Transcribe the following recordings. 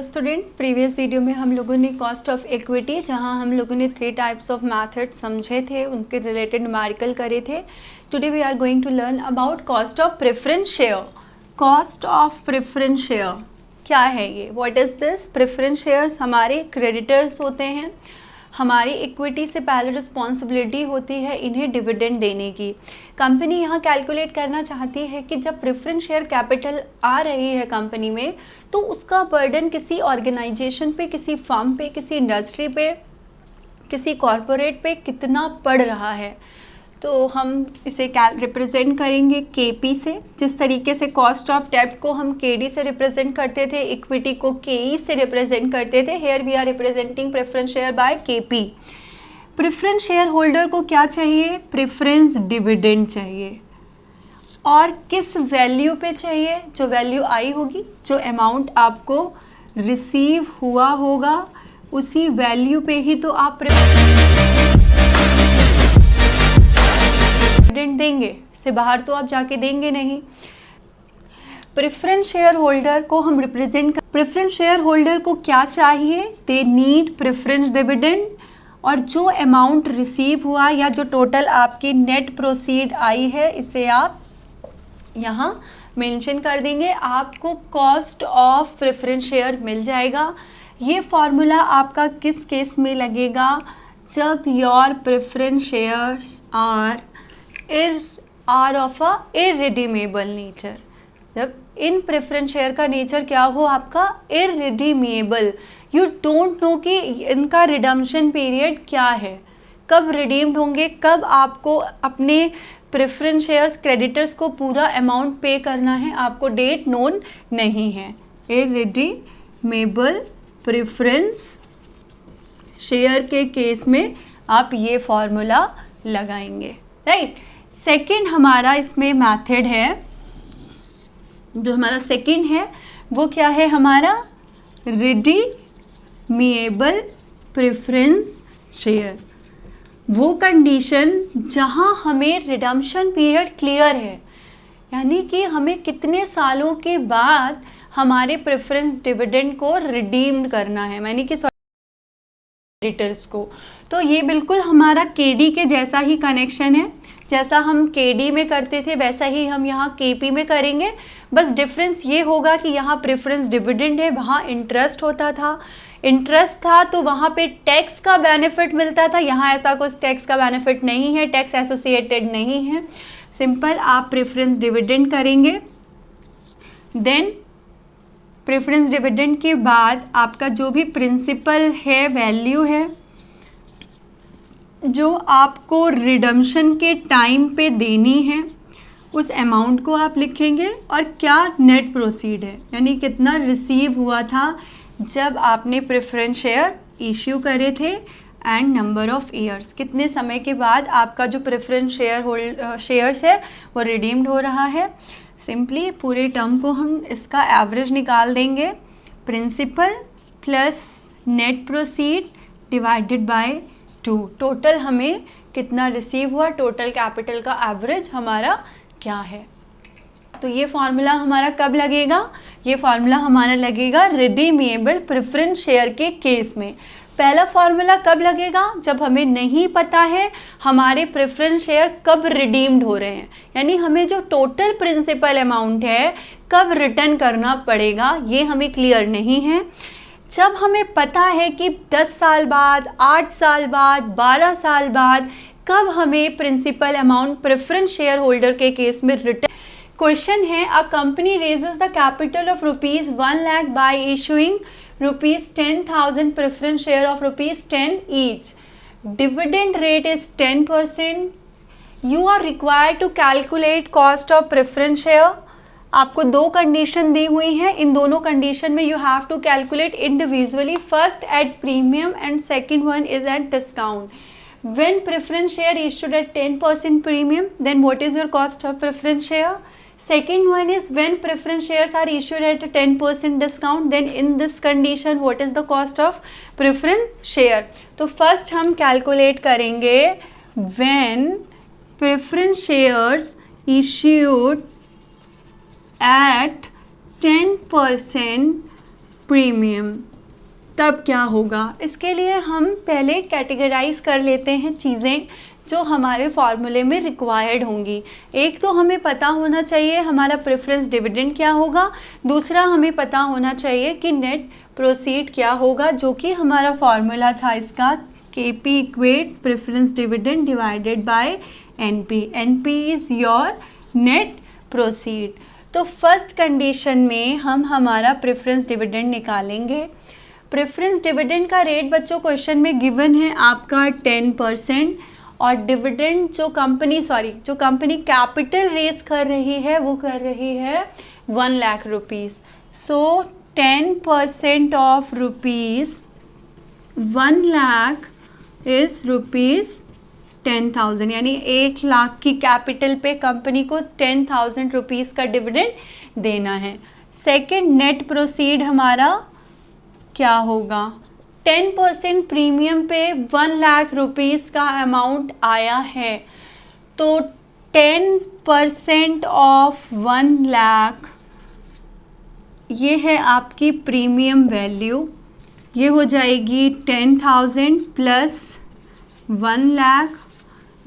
Students, previous video में हम लोगों ने कॉस्ट ऑफ इक्विटी, जहां हम लोगों ने 3 टाइप्स ऑफ मेथड समझे थे, उनके रिलेटेड न्यूमेरिकल करे थे. Today we are going to learn about cost of preference share. Cost of preference share क्या है ये? What is this? Preference shares हमारे क्रेडिटर्स होते हैं. हमारी इक्विटी से पहले रिस्पॉन्सिबिलिटी होती है इन्हें डिविडेंड देने की. कंपनी यहाँ कैलकुलेट करना चाहती है कि जब प्रेफरेंस शेयर कैपिटल आ रही है कंपनी में, तो उसका बर्डन किसी ऑर्गेनाइजेशन पे, किसी फर्म पे, किसी इंडस्ट्री पे, किसी कॉरपोरेट पे कितना पड़ रहा है. तो हम इसे रिप्रेजेंट करेंगे केपी से. जिस तरीके से कॉस्ट ऑफ डेब्ट को हम केडी से रिप्रेजेंट करते थे, इक्विटी को केई से रिप्रेजेंट करते थे, here we are representing preference share by KP. Preference shareholder को क्या चाहिए? प्रेफरेंस डिविडेंड चाहिए. और किस वैल्यू पे चाहिए? जो वैल्यू आई होगी, जो अमाउंट आपको रिसीव हुआ होगा, उसी वैल्यू पे ही तो आप डिविडेंड देंगे. इससे बाहर तो आप जाके देंगे नहीं. प्रेफरेंस शेयर होल्डर को हम रिप्रेजेंट प्रेफरेंस शेयर होल्डर को क्या चाहिए? They need preference dividend. और जो अमाउंट रिसीव हुआ या जो टोटल आपकी नेट प्रोसीड आई है, इसे आप यहाँ मेंशन कर देंगे. आपको कॉस्ट ऑफ प्रेफरेंस शेयर मिल जाएगा. ये फॉर्मूला आपका किस केस में लगेगा? जब your preference shares are of a irredeemable nature. जब इन प्रेफरेंस शेयर का नेचर क्या हो? आपका इररिडीमेबल. यू डोंट नो कि इनका रिडम्पशन पीरियड क्या है, कब रिडीम्ड होंगे, कब आपको अपने प्रेफरेंस शेयर्स क्रेडिटर्स को पूरा अमाउंट पे करना है, आपको डेट नोन नहीं है. इररिडीमेबल प्रेफरेंस शेयर के केस में आप ये फॉर्मूला लगाएंगे, राइट. सेकंड हमारा इसमें मेथड है, जो हमारा सेकंड है वो क्या है? हमारा रिडीमेबल प्रेफरेंस शेयर. वो कंडीशन जहां हमें रिडम्पशन पीरियड क्लियर है, यानी कि हमें कितने सालों के बाद हमारे प्रेफरेंस डिविडेंड को रिडीम्ड करना है, यानी कि क्रेडिटर्स को. तो ये बिल्कुल हमारा केडी के जैसा ही कनेक्शन है. जैसा हम केडी में करते थे वैसा ही हम यहाँ केपी में करेंगे. बस डिफरेंस ये होगा कि यहाँ प्रेफरेंस डिविडेंड है, वहाँ इंटरेस्ट होता था. इंटरेस्ट था तो वहाँ पे टैक्स का बेनिफिट मिलता था. यहाँ ऐसा कुछ टैक्स का बेनिफिट नहीं है, टैक्स एसोसिएटेड नहीं है. सिंपल आप प्रेफरेंस डिविडेंड करेंगे. देन प्रेफरेंस डिविडेंड के बाद आपका जो भी प्रिंसिपल है, वैल्यू है, जो आपको रिडम्पशन के टाइम पे देनी है, उस अमाउंट को आप लिखेंगे. और क्या नेट प्रोसीड है, यानी कितना रिसीव हुआ था जब आपने प्रेफरेंस शेयर इश्यू करे थे, एंड नंबर ऑफ ईयर्स, कितने समय के बाद आपका जो प्रेफरेंस शेयर्स है वो रिडीम्ड हो रहा है. सिंपली पूरे टर्म को हम इसका एवरेज निकाल देंगे. Principal plus net proceed divided by 2. Total हमें कितना रिसीव हुआ, टोटल कैपिटल का एवरेज हमारा क्या है. तो ये फार्मूला हमारा कब लगेगा? ये फार्मूला हमारा लगेगा रिडीमेबल प्रेफरेंस शेयर के केस में. पहला फार्मूला कब लगेगा? जब हमें नहीं पता है हमारे प्रेफरेंस शेयर कब रिडीम्ड हो रहे हैं, यानी हमें जो टोटल प्रिंसिपल अमाउंट है कब रिटर्न करना पड़ेगा, ये हमें क्लियर नहीं है. जब हमें पता है कि 10 साल बाद, 8 साल बाद, 12 साल बाद कब हमें principal amount preference shareholder के केस में रिटर्न. क्वेश्चन है, a company raises the capital of ₹1 lakh by issuing ₹10,000 preference share of ₹10 each. Dividend rate is 10%. You are required to calculate cost of preference share. आपको 2 condition दी हुई हैं. इन दोनों condition में you have to calculate individually. First at premium and second one is at discount. When preference share issued at 10% premium, then what is your cost of preference share? Second one is when preference shares are issued at a 10% discount, then in this condition what is the cost of preference share? तो first हम calculate करेंगे when preference shares issued at 10% premium, तब क्या होगा। इसके लिए हम पहले कैटेगराइज कर लेते हैं चीज़ें जो हमारे फॉर्मूले में रिक्वायर्ड होंगी। एक तो हमें पता होना चाहिए हमारा प्रेफरेंस डिविडेंड क्या होगा, दूसरा हमें पता होना चाहिए कि नेट प्रोसीड क्या होगा, जो कि हमारा फॉर्मूला था इसका KP equates preference dividend divided by NP। NP is your net proceed. तो फर्स्ट कंडीशन में हम हमारा प्रेफरेंस डिविडेंड निकालेंगे। प्रेफरेंस डिविडेंड का रेट बच्चों क्वेश्चन में गिवन है आपका 10%, और डिविडेंड जो कंपनी कैपिटल रेस कर रही है वो कर रही है 1 lakh rupees. So 10% of rupees 1 lakh is rupees 10,000, यानी 1 लाख की कैपिटल पे कंपनी को 10,000 रुपीज़ का डिविडेंड देना है। सेकंड, नेट प्रोसीड हमारा क्या होगा, 10% प्रीमियम पे 1 लाख रुपीज़ का अमाउंट आया है, तो 10% ऑफ 1 लाख ये है आपकी प्रीमियम वैल्यू, ये हो जाएगी 10,000 प्लस 1 लाख,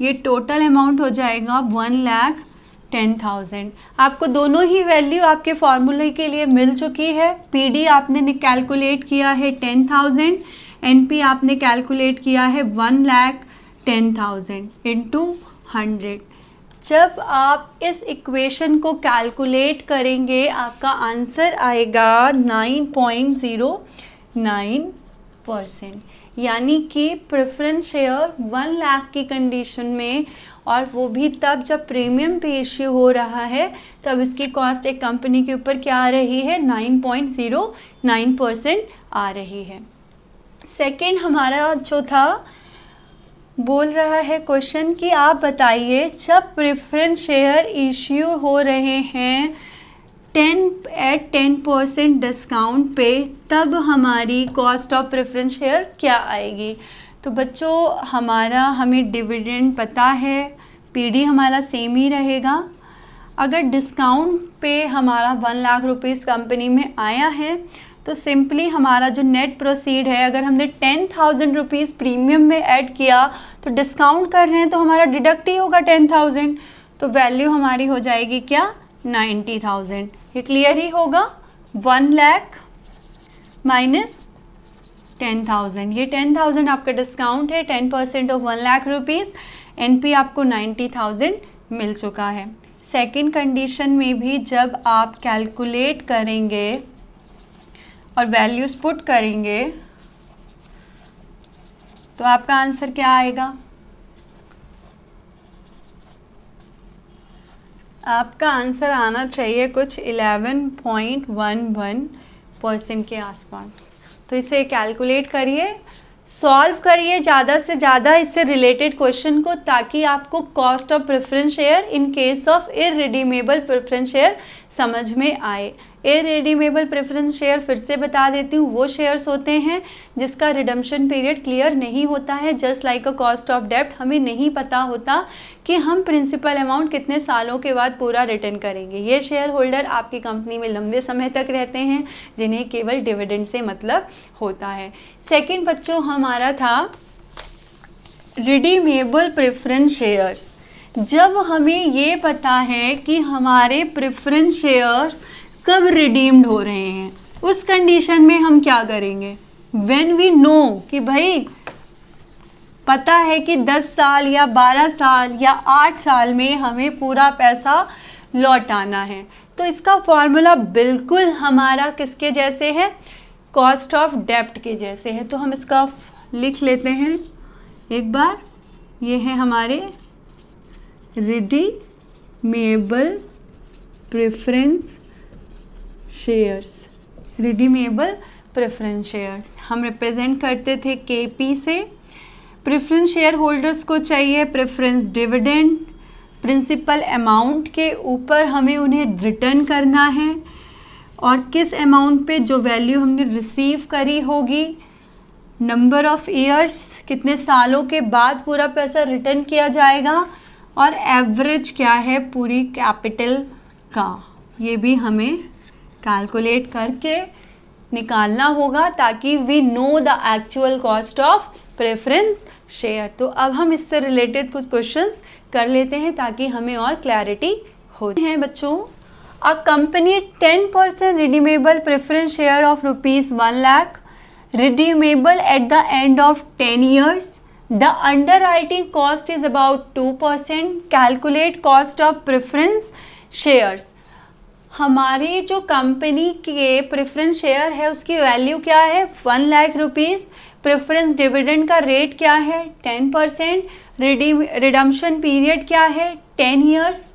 ये टोटल अमाउंट हो जाएगा 1,10,000। आपको दोनों ही वैल्यू आपके फॉर्मूले के लिए मिल चुकी है। PD आपने कैलकुलेट किया है 10,000, NP आपने कैलकुलेट किया है 1,10,000 इंटू 100। जब आप इस इक्वेशन को कैलकुलेट करेंगे आपका आंसर आएगा 9.09%, यानी कि प्रेफरेंस शेयर 1 लाख की कंडीशन में, और वो भी तब जब प्रीमियम पे इश्यू हो रहा है, तब इसकी कॉस्ट एक कंपनी के ऊपर क्या आ रही है, 9.09% आ रही है। सेकंड हमारा जो था बोल रहा है क्वेश्चन कि आप बताइए जब प्रेफरेंस शेयर इश्यू हो रहे हैं 10% डिस्काउंट पे, तब हमारी कॉस्ट ऑफ प्रेफरेंस शेयर क्या आएगी। तो बच्चों हमें डिविडेंड पता है, PD हमारा सेम ही रहेगा। अगर डिस्काउंट पे हमारा 1 लाख रुपीज़ कंपनी में आया है, तो सिंपली हमारा जो नेट प्रोसीड है, अगर हमने 10,000 रुपीज़ प्रीमियम में ऐड किया, तो डिस्काउंट कर रहे हैं तो हमारा डिडक्ट ही होगा 10,000, तो वैल्यू हमारी हो जाएगी क्या, 90,000। ये क्लियर ही होगा, 1 लाख माइनस 10,000, ये 10,000 आपका डिस्काउंट है, 10% ऑफ 1 लाख रुपीज़, NP आपको 90,000 मिल चुका है। सेकंड कंडीशन में भी जब आप कैलकुलेट करेंगे और वैल्यूज पुट करेंगे, तो आपका आंसर क्या आएगा, आपका आंसर आना चाहिए कुछ 11.11% के आसपास। तो इसे कैलकुलेट करिए, सॉल्व करिए ज़्यादा से ज़्यादा इससे रिलेटेड क्वेश्चन को, ताकि आपको cost of preference share in case of irredeemable preference share समझ में आए। इररिडीमेबल प्रेफरेंस शेयर फिर से बता देती हूँ, वो शेयर्स होते हैं जिसका रिडम्पशन पीरियड क्लियर नहीं होता है। Just like a cost of डेब्ट, हमें नहीं पता होता कि हम प्रिंसिपल अमाउंट कितने सालों के बाद पूरा रिटर्न करेंगे। ये शेयर होल्डर आपकी कंपनी में लंबे समय तक रहते हैं, जिन्हें केवल डिविडेंड से मतलब होता है। सेकेंड बच्चों हमारा था रिडीमेबल प्रेफरेंस शेयर्स। जब हमें ये पता है कि हमारे प्रेफरेंस शेयर्स कब रिडीम्ड हो रहे हैं, उस कंडीशन में हम क्या करेंगे, व्हेन वी नो कि भाई पता है कि 10 साल या 12 साल या 8 साल में हमें पूरा पैसा लौटाना है, तो इसका फॉर्मूला बिल्कुल हमारा किसके जैसे है, कॉस्ट ऑफ डेब्ट के जैसे है। तो हम इसका लिख लेते हैं एक बार, ये है हमारे redeemable preference shares. Redeemable preference shares हम रिप्रेजेंट करते थे KP से। प्रेफरेंस शेयर होल्डर्स को चाहिए प्रेफरेंस डिविडेंड, प्रिंसिपल अमाउंट के ऊपर हमें उन्हें रिटर्न करना है, और किस अमाउंट पे, जो वैल्यू हमने रिसीव करी होगी, नंबर ऑफ ईयर्स, कितने सालों के बाद पूरा पैसा रिटर्न किया जाएगा, और एवरेज क्या है पूरी कैपिटल का। ये भी हमें कैलकुलेट करके निकालना होगा ताकि we know the actual cost of preference share. तो अब हम इससे रिलेटेड कुछ क्वेश्चंस कर लेते हैं ताकि हमें और क्लैरिटी हो है बच्चों। A company 10% redeemable preference share of ₹1 lakh redeemable at the end of 10 years. The underwriting cost is about 2%. Calculate cost of preference shares. हमारी जो कंपनी के प्रेफरेंस शेयर है उसकी वैल्यू क्या है? 1 लाख रुपीज़। प्रेफरेंस डिविडेंड का रेट क्या है? 10%। रिडम्पशन पीरियड क्या है? 10 ईयर्स।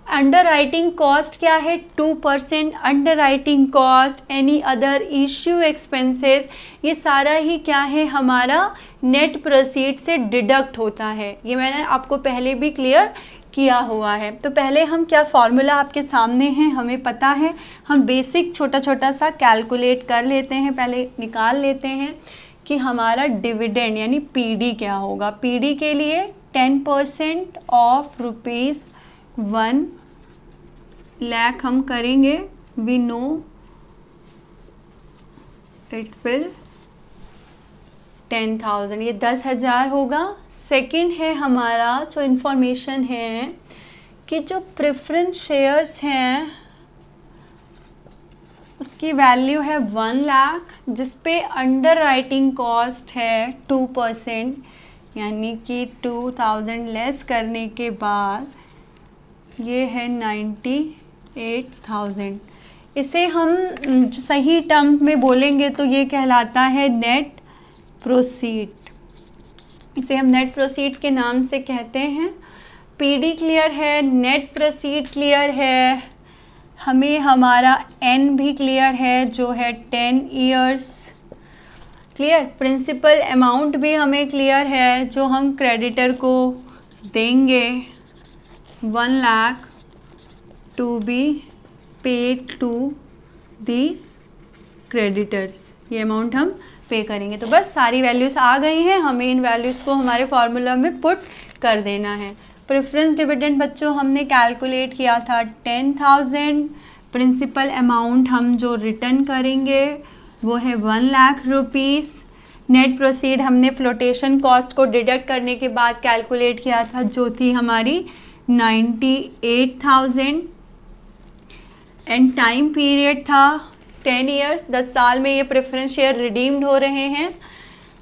अंडर राइटिंग कॉस्ट क्या है? 2%। Under writing cost, any other issue expenses, ये सारा ही क्या है? हमारा नेट प्रोसीड से डिडक्ट होता है। ये मैंने आपको पहले भी क्लियर किया हुआ है। तो पहले हम क्या फॉर्मूला आपके सामने है, हमें पता है, हम बेसिक छोटा छोटा सा कैलकुलेट कर लेते हैं, पहले निकाल लेते हैं कि हमारा डिविडेंड यानी पीडी क्या होगा। पीडी के लिए 10% ऑफ ₹1 लाख हम करेंगे, वी नो इट विल 10,000, ये 10,000 होगा। सेकंड है हमारा जो इंफॉर्मेशन है कि जो प्रेफरेंस शेयर्स हैं उसकी वैल्यू है 1 लाख, जिस पे अंडर राइटिंग कॉस्ट है 2%, यानी कि 2,000 लेस करने के बाद ये है 98,000। इसे हम सही टर्म में बोलेंगे तो ये कहलाता है नेट प्रोसीड। इसे हम नेट प्रोसीड के नाम से कहते हैं। पीडी क्लियर है, नेट प्रोसीड क्लियर है, हमें हमारा एन भी क्लियर है जो है 10 ईयर्स क्लियर। प्रिंसिपल अमाउंट भी हमें क्लियर है जो हम क्रेडिटर को देंगे 1 lakh to be paid to the creditors, ये अमाउंट हम पे करेंगे। तो बस सारी वैल्यूज़ आ गई हैं, हमें इन वैल्यूज़ को हमारे फार्मूला में पुट कर देना है। प्रेफरेंस डिविडेंड बच्चों हमने कैलकुलेट किया था 10,000। प्रिंसिपल अमाउंट हम जो रिटर्न करेंगे वो है 1 लाख रुपीज़। नेट प्रोसीड हमने फ्लोटेशन कॉस्ट को डिडक्ट करने के बाद कैलकुलेट किया था जो थी हमारी 98,000। एंड टाइम पीरियड था 10 ईयर्स, 10 साल में ये प्रेफरेंस शेयर रिडीम्ड हो रहे हैं।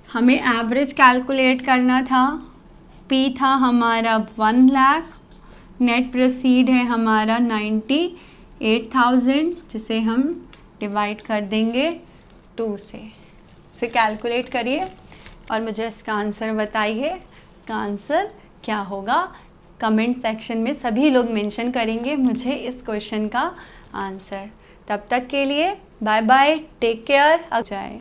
हमें एवरेज कैलकुलेट करना था। पी था हमारा 1 लाख, नेट प्रोसीड है हमारा 98,000, जिसे हम डिवाइड कर देंगे 2 से। इसे कैलकुलेट करिए और मुझे इसका आंसर बताइए। इसका आंसर क्या होगा? कमेंट सेक्शन में सभी लोग मेंशन करेंगे मुझे इस क्वेश्चन का आंसर। तब तक के लिए बाय बाय, टेक केयर, जाए।